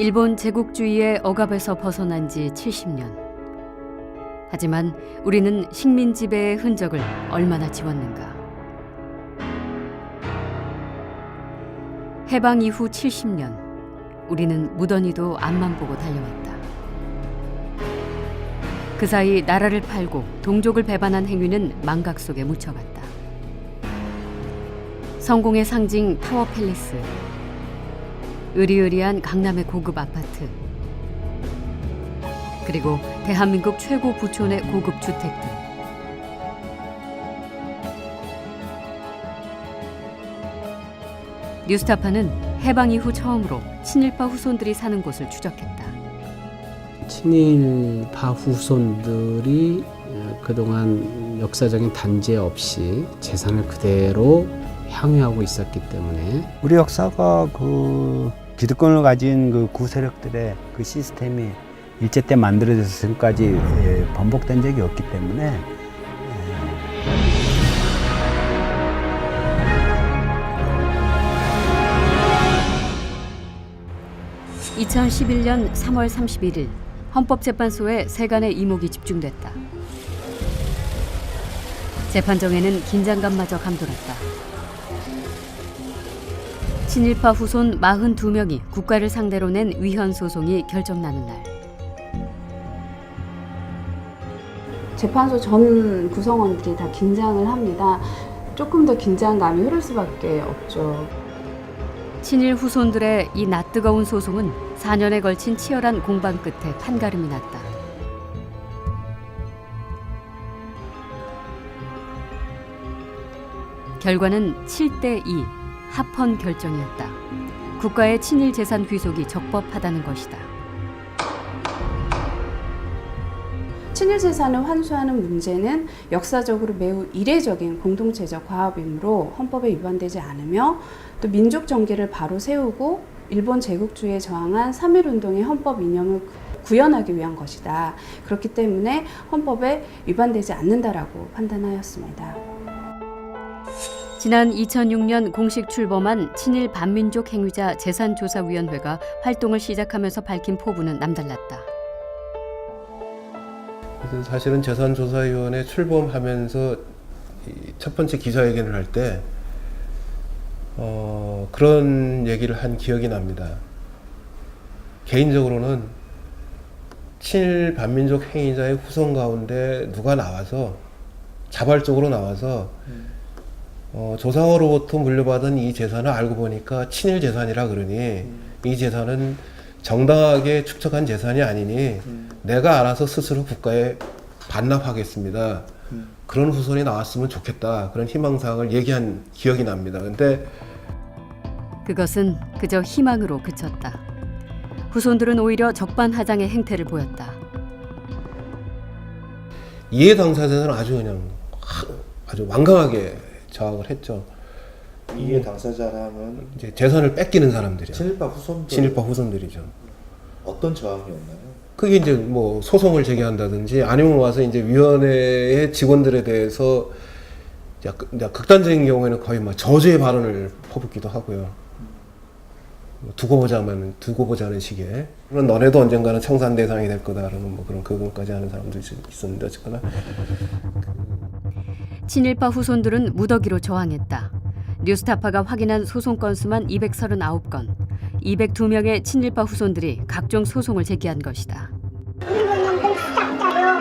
일본 제국주의의 억압에서 벗어난 지 70년. 하지만 우리는 식민 지배의 흔적을 얼마나 지웠는가. 해방 이후 70년, 우리는 무던히도 앞만 보고 달려왔다. 그 사이 나라를 팔고 동족을 배반한 행위는 망각 속에 묻혀갔다. 성공의 상징 타워 팰리스, 으리으리한 강남의 고급 아파트, 그리고 대한민국 최고 부촌의 고급 주택들. 뉴스타파는 해방 이후 처음으로 친일파 후손들이 사는 곳을 추적했다. 친일파 후손들이 그동안 역사적인 단죄 없이 재산을 그대로 향유하고 있었기 때문에 우리 역사가 그 기득권을 가진 그 구세력들의 그 시스템이 일제 때 만들어져서 지금까지 번복된 적이 없기 때문에 2011년 3월 31일 헌법재판소에 세간의 이목이 집중됐다. 재판정에는 긴장감마저 감돌았다. 친일파 후손 42명이 국가를 상대로 낸 위헌 소송이 결정나는 날. 재판소 전 구성원들이 다 긴장을 합니다. 조금 더 긴장감이 흐를 수밖에 없죠. 친일 후손들의 이 낯뜨거운 소송은 4년에 걸친 치열한 공방 끝에 판가름이 났다. 결과는 7대2 합헌 결정이었다. 국가의 친일 재산 귀속이 적법하다는 것이다. 친일 재산을 환수하는 문제는 역사적으로 매우 이례적인 공동체적 과업이므로 헌법에 위반되지 않으며 또 민족 정계를 바로 세우고 일본 제국주의에 저항한 3.1운동의 헌법 이념을 구현하기 위한 것이다. 그렇기 때문에 헌법에 위반되지 않는다라고 판단하였습니다. 지난 2006년 공식 출범한 친일 반민족 행위자 재산조사위원회가 활동을 시작하면서 밝힌 포부는 남달랐다. 사실은 재산조사위원회 출범하면서 첫 번째 기자회견을 할 때 그런 얘기를 한 기억이 납니다. 개인적으로는 친일 반민족 행위자의 후손 가운데 누가 나와서 자발적으로 나와서 조상으로부터 물려받은 이 재산을 알고 보니까 친일 재산이라 그러니 이 재산은 정당하게 축적한 재산이 아니니 내가 알아서 스스로 국가에 반납하겠습니다. 그런 후손이 나왔으면 좋겠다. 그런 희망사항을 얘기한 기억이 납니다. 근데 그것은 그저 희망으로 그쳤다. 후손들은 오히려 적반하장의 행태를 보였다. 이해 당사자들은 아주 완강하게 저항을 했죠. 이해 당사자라면 이제 재산을 뺏기는 사람들이요. 친일파 후손들이죠. 어떤 저항이었나요? 그게 이제 뭐 소송을 제기한다든지 아니면 와서 이제 위원회의 직원들에 대해서 극단적인 경우에는 거의 막 저주의 발언을 퍼붓기도 하고요. 두고 보자는 식의. 그런 너네도 언젠가는 청산 대상이 될 거다라는 뭐 그런 그것까지 하는 사람도 있었는데 어쨌거나 친일파 후손들은 무더기로 저항했다. 뉴스타파가 확인한 소송 건수만 239건, 202명의 친일파 후손들이 각종 소송을 제기한 것이다. 일본인들 수작자료,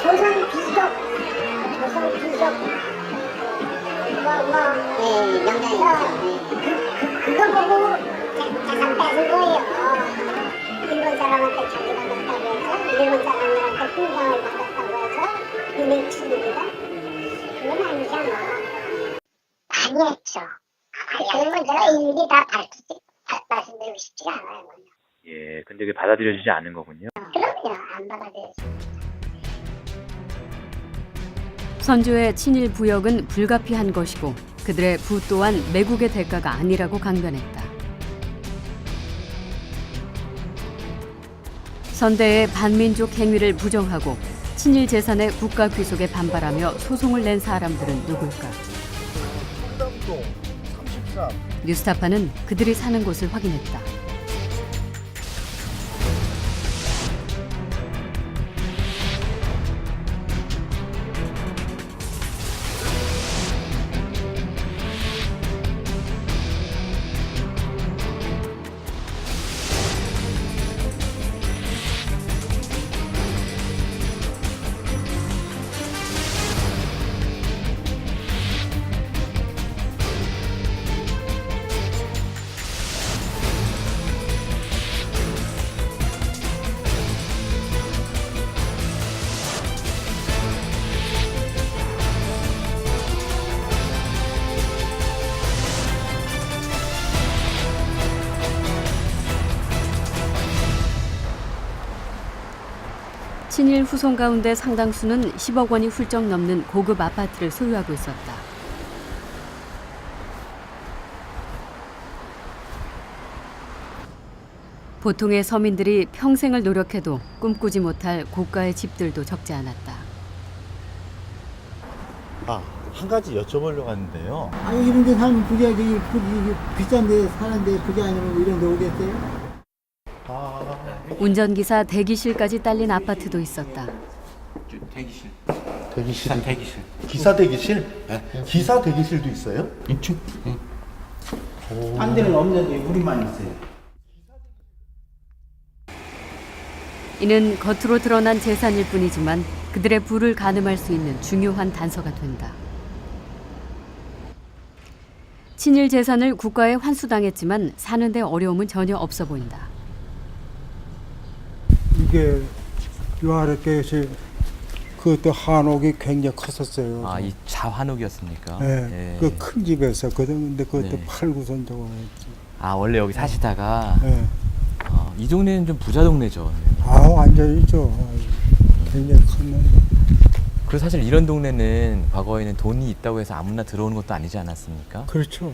조선 비속, 그거 보고 재산 뺏은 거예요. 일본 사람한테 자기받았다고 해서, 일본 사람들한테 풍경을 받았다고 해서 이미 친일이다? 그건 아니잖아. 많이 했죠. 그런 건 제가 일일이 다 말씀드리고 싶지가 않아요. 예, 근데 그게 받아들여지지 않는 거군요. 그럼요, 안 받아들여지죠. 선조의 친일 부역은 불가피한 것이고 그들의 부 또한 매국의 대가가 아니라고 강변했다. 선대의 반민족 행위를 부정하고 친일 재산의 국가 귀속에 반발하며 소송을 낸 사람들은 누굴까? 뉴스타파는 그들이 사는 곳을 확인했다. 친일 후손 가운데 상당수는 10억 원이 훌쩍 넘는 고급 아파트를 소유하고 있었다. 보통의 서민들이 평생을 노력해도 꿈꾸지 못할 고가의 집들도 적지 않았다. 한 가지 여쭤보려고 하는데요. 아니 이런 데 살면 부자지 비싼 데 사는데 부자 아니면 이런 데 오겠어요? 운전기사 대기실까지 딸린 아파트도 있었다. 대기실. 기사 대기실? 네. 기사 대기실도 있어요? 있죠. 딴 데는 없는데 우리만 있어요. 이는 겉으로 드러난 재산일 뿐이지만 그들의 부를 가늠할 수 있는 중요한 단서가 된다. 친일 재산을 국가에 환수당했지만 사는데 어려움은 전혀 없어 보인다. 이게 요아르께서 그때 한옥이 굉장히 컸었어요. 아, 이 자환옥이었습니까? 네, 예. 그 큰 집에서 근데 그때 네. 8구선 정도 했지. 아, 원래 여기 사시다가 네. 이 동네는 좀 부자 동네죠. 아 완전히죠. 굉장히 컸는데. 그리고 사실 이런 동네는 과거에는 돈이 있다고 해서 아무나 들어오는 것도 아니지 않았습니까? 그렇죠.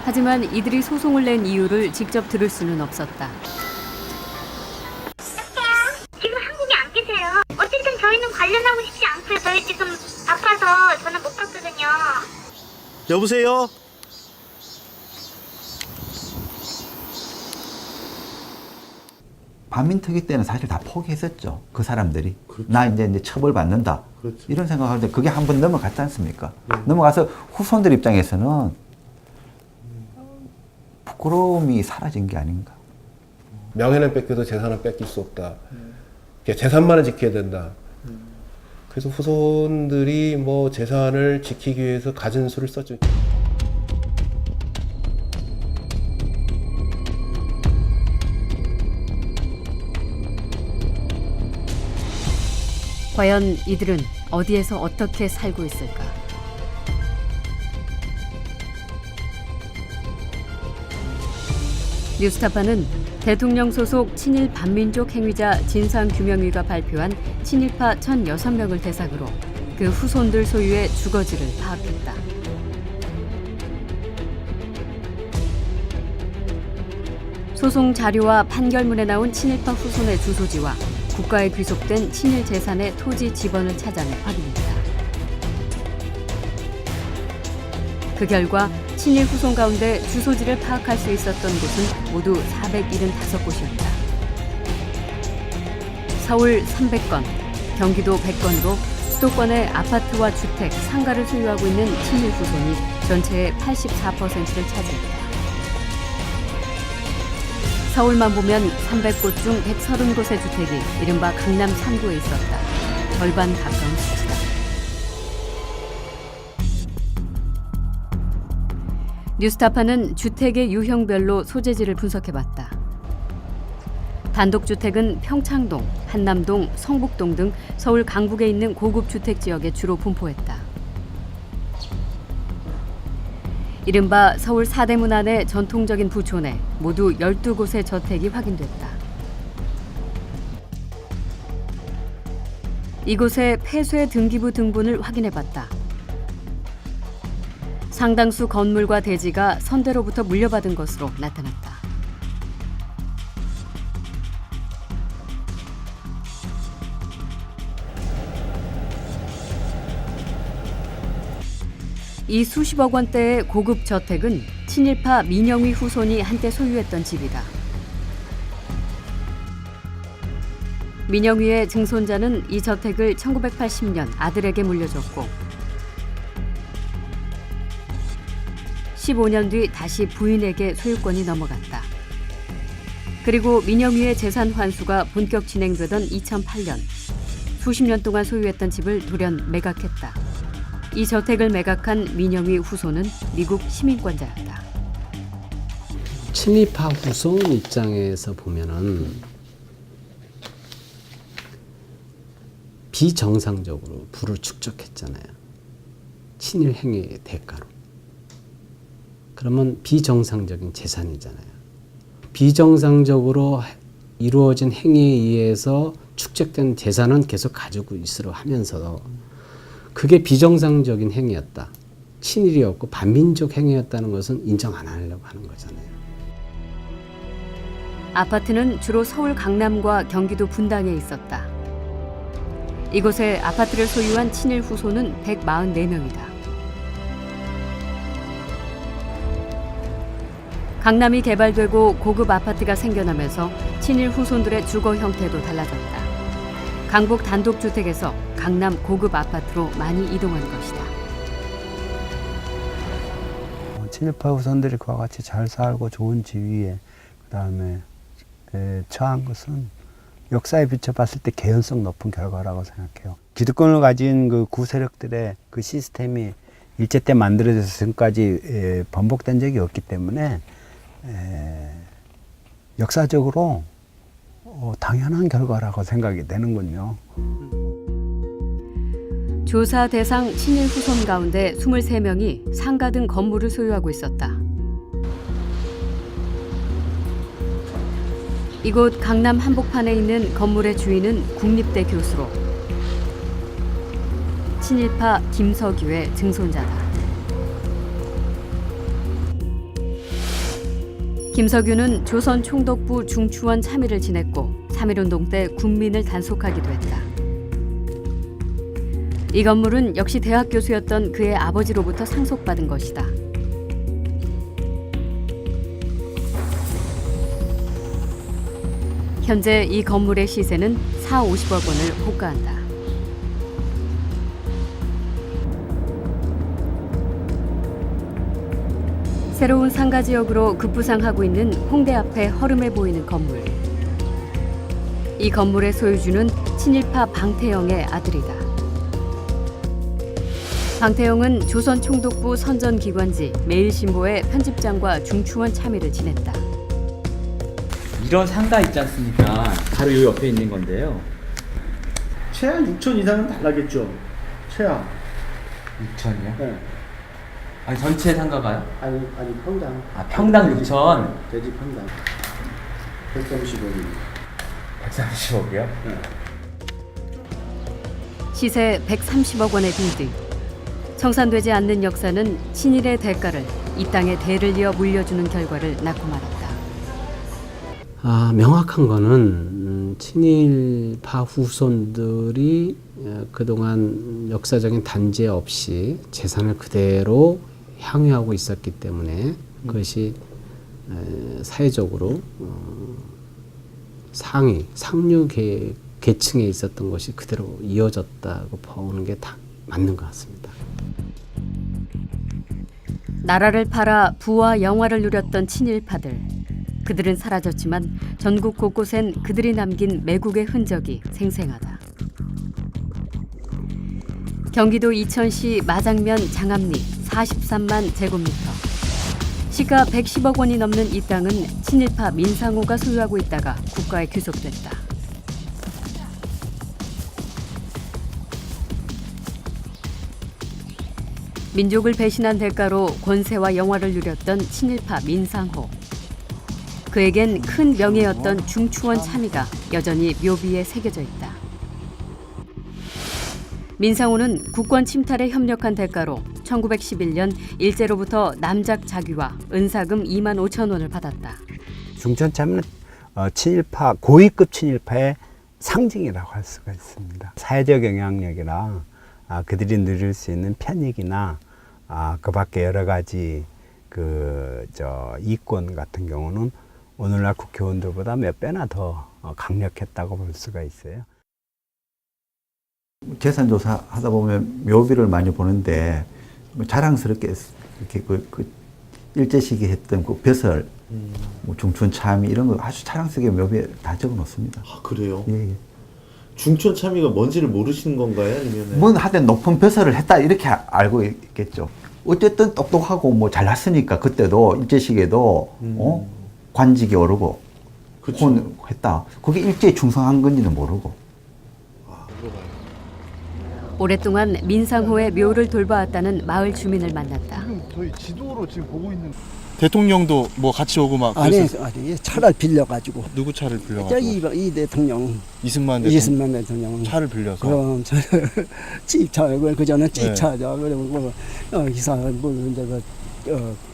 하지만 이들이 소송을 낸 이유를 직접 들을 수는 없었다. 지금 한국에 안 계세요. 어쨌든 저희는 관련하고 싶지 않고요. 저희 지금 바빠서 저는 못 봤거든요. 여보세요? 반민특위 때는 사실 다 포기했었죠. 그 사람들이. 나 이제 처벌받는다. 그렇죠. 이런 생각할 때 그게 한번 넘어갔지 않습니까? 넘어가서 후손들 입장에서는 부끄러움이 사라진 게 아닌가. 명예는 뺏겨도 재산은 뺏길 수 없다. 재산만은 지켜야 된다. 그래서 후손들이 뭐 재산을 지키기 위해서 가진 수를 썼죠. 과연 이들은 어디에서 어떻게 살고 있을까? 뉴스타파는 대통령 소속 친일 반민족 행위자 진상규명위가 발표한 친일파 1,006명을 대상으로 그 후손들 소유의 주거지를 파악했다. 소송 자료와 판결문에 나온 친일파 후손의 주소지와 국가에 귀속된 친일 재산의 토지 지번을 찾아내 확인했다. 그 결과 친일 후손 가운데 주소지를 파악할 수 있었던 곳은 모두 475곳이었다. 서울 300건, 경기도 100건으로 수도권의 아파트와 주택, 상가를 소유하고 있는 친일 후손이 전체의 84%를 차지했다. 서울만 보면 300곳 중 130곳의 주택이 이른바 강남 3구에 있었다. 절반 가까운 수치다. 뉴스타파는 주택의 유형별로 소재지를 분석해봤다. 단독주택은 평창동, 한남동, 성북동 등 서울 강북에 있는 고급 주택 지역에 주로 분포했다. 이른바 서울 사대문 안의 전통적인 부촌에 모두 12곳의 저택이 확인됐다. 이곳의 폐쇄 등기부 등본을 확인해봤다. 상당수 건물과 대지가 선대로부터 물려받은 것으로 나타났다. 이 수십억 원대의 고급 저택은 친일파 민영휘 후손이 한때 소유했던 집이다. 민영휘의 증손자는 이 저택을 1980년 아들에게 물려줬고 15년 뒤 다시 부인에게 소유권이 넘어갔다. 그리고 민영휘의 재산 환수가 본격 진행되던 2008년 수십 년 동안 소유했던 집을 돌연 매각했다. 이 저택을 매각한 민영휘 후손은 미국 시민권자였다. 친일파 후손 입장에서 보면은 비정상적으로 부를 축적했잖아요. 친일 행위의 대가로. 그러면 비정상적인 재산이잖아요. 비정상적으로 이루어진 행위에 의해서 축적된 재산은 계속 가지고 있으려 하면서 그게 비정상적인 행위였다. 친일이었고 반민족 행위였다는 것은 인정 안 하려고 하는 거잖아요. 아파트는 주로 서울 강남과 경기도 분당에 있었다. 이곳에 아파트를 소유한 친일 후손은 144명이다. 강남이 개발되고 고급 아파트가 생겨나면서 친일 후손들의 주거 형태도 달라졌다. 강북 단독주택에서 강남 고급 아파트로 많이 이동한 것이다. 친일파 후손들이 그와 같이 잘 살고 좋은 지위에 그다음에 처한 것은 역사에 비춰봤을 때 개연성 높은 결과라고 생각해요. 기득권을 가진 그 구세력들의 그 시스템이 일제 때 만들어져서 지금까지 번복된 적이 없기 때문에 역사적으로 당연한 결과라고 생각이 되는군요. 조사 대상 친일 후손 가운데 23명이 상가 등 건물을 소유하고 있었다. 이곳 강남 한복판에 있는 건물의 주인은 국립대 교수로 친일파 김석유의 증손자다. 김석유는 조선 총독부 중추원 참의를 지냈고 3.1운동 때 군민을 단속하기도 했다. 이 건물은 역시 대학 교수였던 그의 아버지로부터 상속받은 것이다. 현재 이 건물의 시세는 4,50억 원을 호가한다. 새로운 상가 지역으로 급부상하고 있는 홍대 앞에 허름해 보이는 건물. 이 건물의 소유주는 친일파 방태영의 아들이다. 방태영은 조선 총독부 선전기관지 매일신보의 편집장과 중추원 참의를 지냈다. 이런 상가 있지 않습니까? 바로 요 옆에 있는 건데요. 최하 6천 이상은 달라겠죠. 최하. 6천이요? 네. 아니 전체 상가가요? 아니 평당. 아 평당 6천. 대지 평당. 130억이. 130억이요? 네. 시세 130억 원의 빌딩. 청산되지 않는 역사는 친일의 대가를 이 땅에 대를 이어 물려주는 결과를 낳고 말았다. 명확한 거는 친일파 후손들이 그동안 역사적인 단죄 없이 재산을 그대로 향유하고 있었기 때문에 그것이 사회적으로 상류 계층에 있었던 것이 그대로 이어졌다고 보는 게 다 맞는 것 같습니다. 나라를 팔아 부와 영화를 누렸던 친일파들. 그들은 사라졌지만 전국 곳곳엔 그들이 남긴 매국의 흔적이 생생하다. 경기도 이천시 마장면 장암리 43만 제곱미터. 시가 110억 원이 넘는 이 땅은 친일파 민상호가 소유하고 있다가 국가에 귀속됐다. 민족을 배신한 대가로 권세와 영화를 누렸던 친일파 민상호. 그에겐 큰 명예였던 중추원 참의가 여전히 묘비에 새겨져 있다. 민상호는 국권 침탈에 협력한 대가로 1911년 일제로부터 남작 자귀와 은사금 2만 5천 원을 받았다. 중추원 참의는 친일파, 고위급 친일파의 상징이라고 할 수가 있습니다. 사회적 영향력이나 그들이 누릴 수 있는 편익이나 그 밖에 여러 가지 이권 같은 경우는 오늘날 국회의원들보다 몇 배나 더 강력했다고 볼 수가 있어요. 재산조사 하다 보면 묘비를 많이 보는데 자랑스럽게 이렇게 일제 시기 했던 그 벼슬, 중춘 참의 이런 거 아주 자랑스럽게 묘비에 다 적어 놓습니다. 아, 그래요? 예. 중천 참의가 뭔지를 모르시는 건가요? 아니면 뭐 하여튼 높은 벼슬을 했다 이렇게 알고 있겠죠. 어쨌든 똑똑하고 뭐 잘났으니까 그때도 일제 시기에도 관직이 오르고 했다. 그게 일제에 충성한 건지는 모르고. 오랫동안 민상호의 묘를 돌봐왔다는 마을 주민을 만났다. 지금 저희 지도로 지금 보고 있는 대통령도 뭐 같이 오고 막 아니, 그랬었어요? 아니 차를 빌려가지고. 누구 차를 빌려가지고? 이 대통령. 이승만 대통령. 차를 빌려서. 그럼 찝차, 그 전에 네. 찝차죠. 그리고 기사 뭐 이제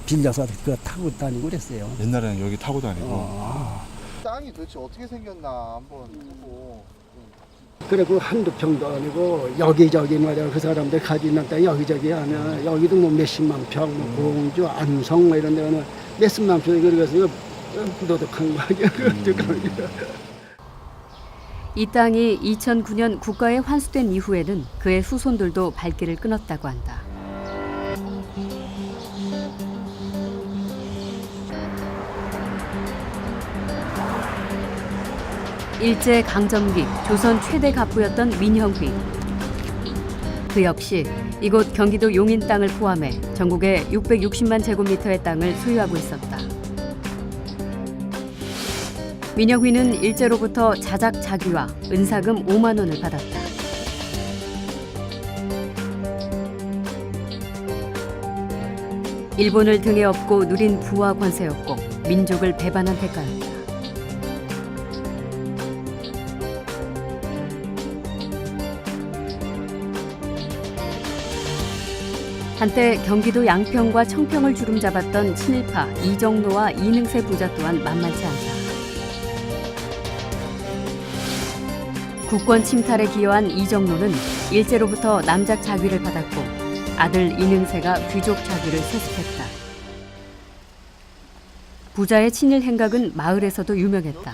빌려서 그 타고 다니고 그랬어요. 옛날에는 여기 타고 다니고. 땅이 도대체 어떻게 생겼나 한번 보고. 그리고 한두 평도 아니고 여기저기 말이야 그 사람들 가지고 있는 땅 여기저기 하면 여기도 뭐 몇십만 평, 뭐 공주, 안성 뭐 이런 데는 몇십만 평이 그래서 부도덕한 거 아니야. 이 땅이 2009년 국가에 환수된 이후에는 그의 후손들도 발길을 끊었다고 한다. 일제 강점기 조선 최대 갑부였던 민형휘. 그 역시 이곳 경기도 용인 땅을 포함해 전국에 660만 제곱미터의 땅을 소유하고 있었다. 민형휘는 일제로부터 자작자귀와 은사금 5만 원을 받았다. 일본을 등에 업고 누린 부와 권세였고 민족을 배반한 대가였다. 한때 경기도 양평과 청평을 주름잡았던 친일파 이정로와 이능세 부자 또한 만만치 않다. 국권 침탈에 기여한 이정로는 일제로부터 남작 자귀를 받았고 아들 이능세가 귀족 자귀를 세습했다. 부자의 친일 행각은 마을에서도 유명했다.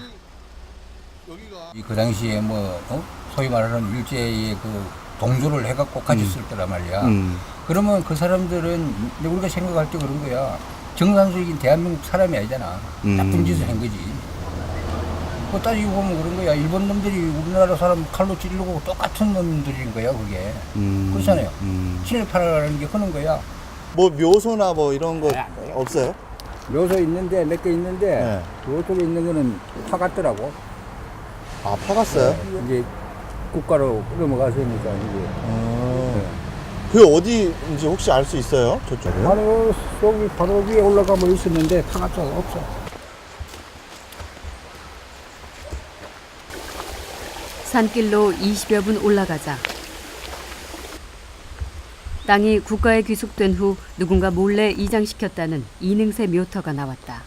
그 당시에 소위 말하는 일제의 그 동조를 해갖고 같이 쓸 때란 말이야. 그러면 그 사람들은 우리가 생각할 때 그런 거야. 정상적인 대한민국 사람이 아니잖아. 나쁜 짓을 한 거지. 그거 따지고 보면 그런 거야. 일본 놈들이 우리나라 사람 칼로 찌르고 똑같은 놈들인 거야, 그게. 그렇잖아요. 친일파라는 게 그런 거야. 뭐 묘소나 뭐 이런 거 없어요? 묘소 있는데 몇 개 있는데 그쪽에 있는 거는 파갔더라고. 아, 파갔어요? 이제 국가로 넘어가서니까 이제. 그 어디인지 혹시 알 수 있어요? 저쪽에? 바로 여기 바로 위에 올라가면 있었는데 파갔어 없어. 산길로 20여 분 올라가자 땅이 국가에 귀속된 후 누군가 몰래 이장시켰다는 이능세 묘터가 나왔다.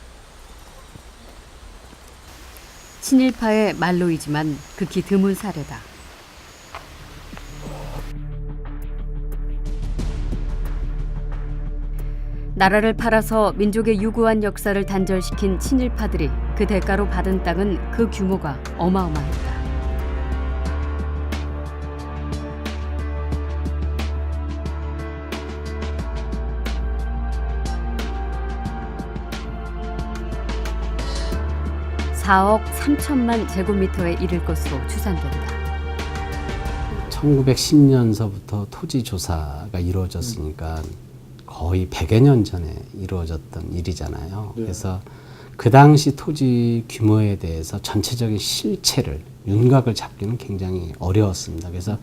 친일파의 말로이지만 극히 드문 사례다. 나라를 팔아서 민족의 유구한 역사를 단절시킨 친일파들이 그 대가로 받은 땅은 그 규모가 어마어마했다. (4억 3천만) 제곱미터에 이를 것으로 추산된다. 1910년서부터 토지 조사가 이루어졌으니까 거의 100여 년 전에 이루어졌던 일이잖아요. 그래서 그 당시 토지 규모에 대해서 전체적인 실체를, 윤곽을 잡기는 굉장히 어려웠습니다. 그래서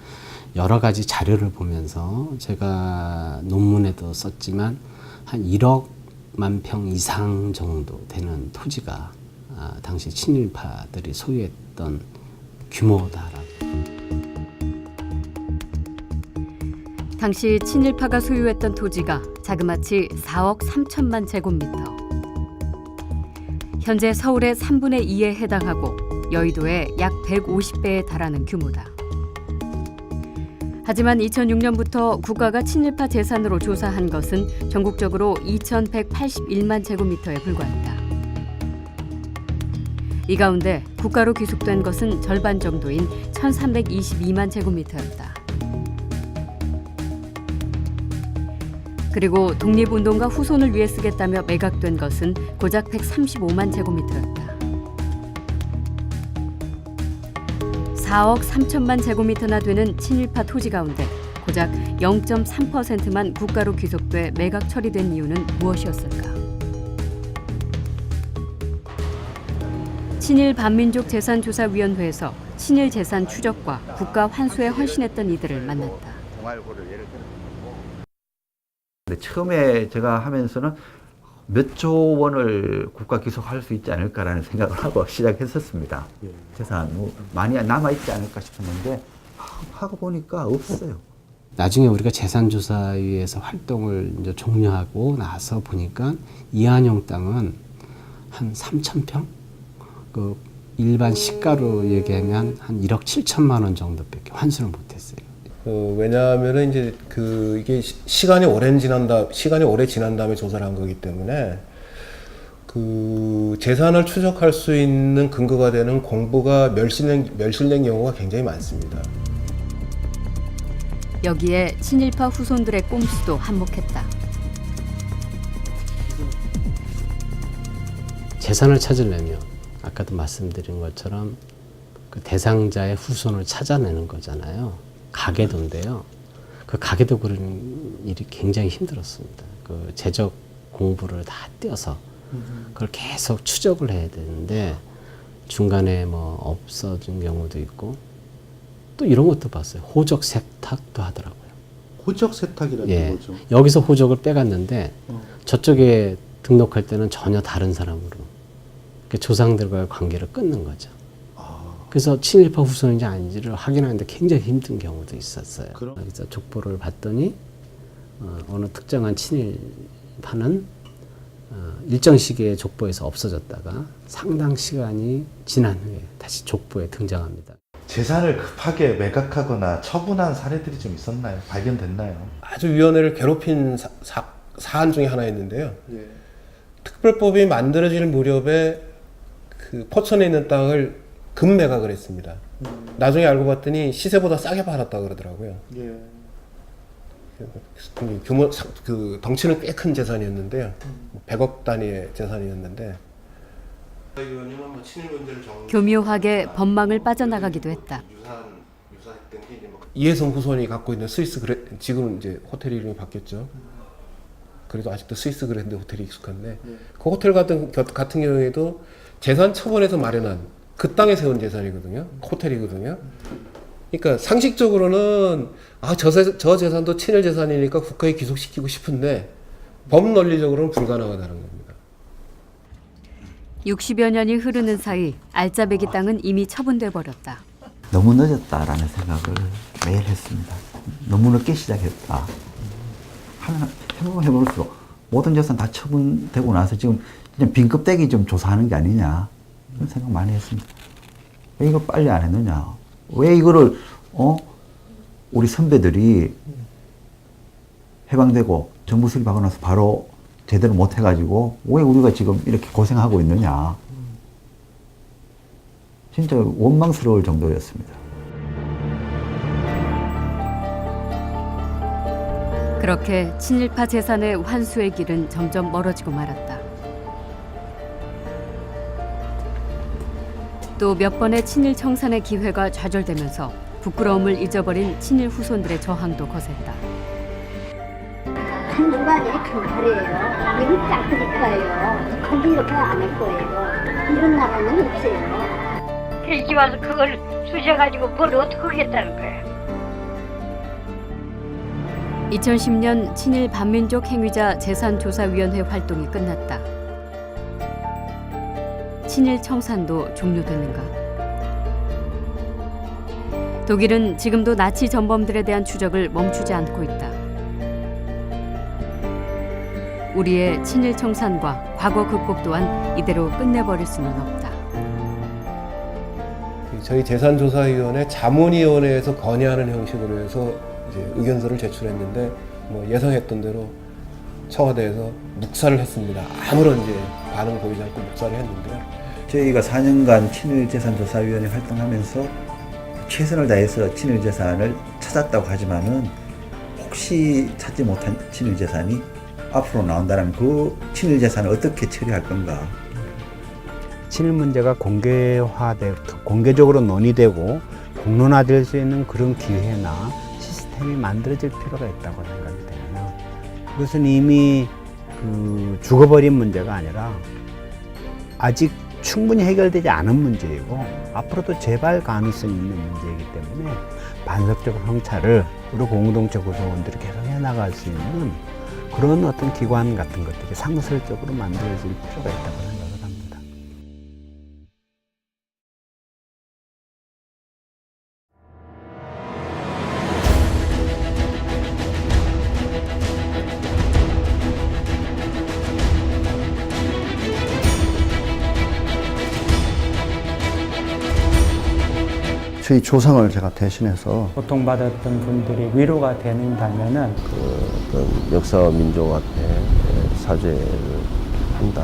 여러 가지 자료를 보면서 제가 논문에도 썼지만 한 1억만 평 이상 정도 되는 토지가 당시 친일파들이 소유했던 규모다라고. 당시 친일파가 소유했던 토지가 자그마치 4억 3천만 제곱미터. 현재 서울의 3분의 2에 해당하고 여의도의 약 150배에 달하는 규모다. 하지만 2006년부터 국가가 친일파 재산으로 조사한 것은 전국적으로 2,181만 제곱미터에 불과했다. 이 가운데 국가로 귀속된 것은 절반 정도인 1,322만 제곱미터였다. 그리고 독립운동가 후손을 위해 쓰겠다며 매각된 것은 고작 135만 제곱미터였다. 4억 3천만 제곱미터나 되는 친일파 토지 가운데 고작 0.3%만 국가로 귀속돼 매각 처리된 이유는 무엇이었을까? 친일 반민족 재산조사위원회에서 친일 재산 추적과 국가 환수에 헌신했던 이들을 만났다. 동아일보를 예를 들어 보고. 근데 처음에 제가 하면서는 몇 조 원을 국가 기속할 수 있지 않을까라는 생각을 하고 시작했었습니다. 재산 뭐 많이 남아 있지 않을까 싶었는데 하고 보니까 없어요. 나중에 우리가 재산조사위에서 활동을 이제 종료하고 나서 보니까 이한용 땅은 한 3,000평? 그 일반 시가로 얘기하면 한 1억 7천만 원 정도밖에 환수를 못했어요. 왜냐하면은 이제 이게 시간이 오래 지난 다음에 조사를 한 거기 때문에 그 재산을 추적할 수 있는 근거가 되는 공부가 멸실된 경우가 굉장히 많습니다. 여기에 친일파 후손들의 꼼수도 한몫했다. 재산을 찾으려면 아까도 말씀드린 것처럼 그 대상자의 후손을 찾아내는 거잖아요. 가계도인데요. 그 가계도 그리는 일이 굉장히 힘들었습니다. 그 재적 공부를 다 떼어서 그걸 계속 추적을 해야 되는데 중간에 뭐 없어진 경우도 있고 또 이런 것도 봤어요. 호적 세탁도 하더라고요. 호적 세탁이라는 게 뭐죠? 여기서 호적을 빼갔는데 저쪽에 등록할 때는 전혀 다른 사람으로 조상들과의 관계를 끊는 거죠. 그래서 친일파 후손인지 아닌지를 확인하는데 굉장히 힘든 경우도 있었어요. 그래서 족보를 봤더니 어느 특정한 친일파는 일정 시기에 족보에서 없어졌다가 상당 시간이 지난 후에 다시 족보에 등장합니다. 재산을 급하게 매각하거나 처분한 사례들이 좀 있었나요? 발견됐나요? 아주 위원회를 괴롭힌 사안 중에 하나였는데요. 특별법이 만들어질 무렵에 그 포천에 있는 땅을 금매각을 했습니다. 나중에 알고 봤더니 시세보다 싸게 팔았다 그러더라고요. 그 덩치는 꽤 큰 재산이었는데요. 100억 단위의 재산이었는데 교묘하게 법망을 빠져나가기도 했다. 이혜성 후손이 갖고 있는 지금 이제 호텔 이름이 바뀌었죠. 그래도 아직도 스위스 그랜드 호텔이 익숙한데 그 호텔 같은 경우에도 재산 처분에서 마련한 그 땅에 세운 재산이거든요. 호텔이거든요. 그러니까 상식적으로는 저 재산도 친일 재산이니까 국가에 기속시키고 싶은데 법 논리적으로는 불가능하다는 겁니다. 60여 년이 흐르는 사이 알짜배기 땅은 이미 처분돼 버렸다. 너무 늦었다라는 생각을 매일 했습니다. 너무 늦게 시작했다. 해볼수록 모든 재산 다 처분되고 나서 지금 그냥 빈껍데기 좀 조사하는 게 아니냐 그런 생각 많이 했습니다. 왜 이걸 빨리 안 했느냐? 왜 이거를 우리 선배들이 해방되고 정부 수립하고 나서 바로 제대로 못 해가지고 왜 우리가 지금 이렇게 고생하고 있느냐? 진짜 원망스러울 정도였습니다. 그렇게 친일파 재산의 환수의 길은 점점 멀어지고 말았다. 또 몇 번의 친일 청산의 기회가 좌절되면서 부끄러움을 잊어버린 친일 후손들의 저항도 거셌다. 한주가 아니라 강탈이에요. 이건 짝으니까요. 거기 이렇게 안 할 거예요. 이런 나라는 없어요. 일찍 와서 그걸 쑤셔가지고 뭘 어떻게 하겠다는 거야. 2010년 친일 반민족 행위자 재산조사위원회 활동이 끝났다. 친일 청산도 종료됐는가? 독일은 지금도 나치 전범들에 대한 추적을 멈추지 않고 있다. 우리의 친일 청산과 과거 극복 또한 이대로 끝내버릴 수는 없다. 저희 재산조사위원회 자문위원회에서 건의하는 형식으로 해서 이제 의견서를 제출했는데 뭐 예상했던 대로 청와대에서 묵살을 했습니다. 아무런 이제 반응 보이지 않고 묵살을 했는데요. 저희가 4년간 친일재산조사위원회 활동하면서 최선을 다해서 친일재산을 찾았다고 하지만은 혹시 찾지 못한 친일재산이 앞으로 나온다면 그 친일재산을 어떻게 처리할 건가? 친일 문제가 공개적으로 논의되고 공론화될 수 있는 그런 기회나 시스템이 만들어질 필요가 있다고 생각이 되면 그것은 이미 죽어버린 문제가 아니라 아직 충분히 해결되지 않은 문제이고 앞으로도 재발 가능성이 있는 문제이기 때문에 반석적 성찰을 공동체 구성원들이 계속 해나갈 수 있는 그런 어떤 기관 같은 것들이 상설적으로 만들어질 필요가 있다고 생각을 합니다. 저희 조상을 제가 대신해서 고통받았던 분들이 위로가 된다면은 역사와 민족 앞에 사죄를 한다.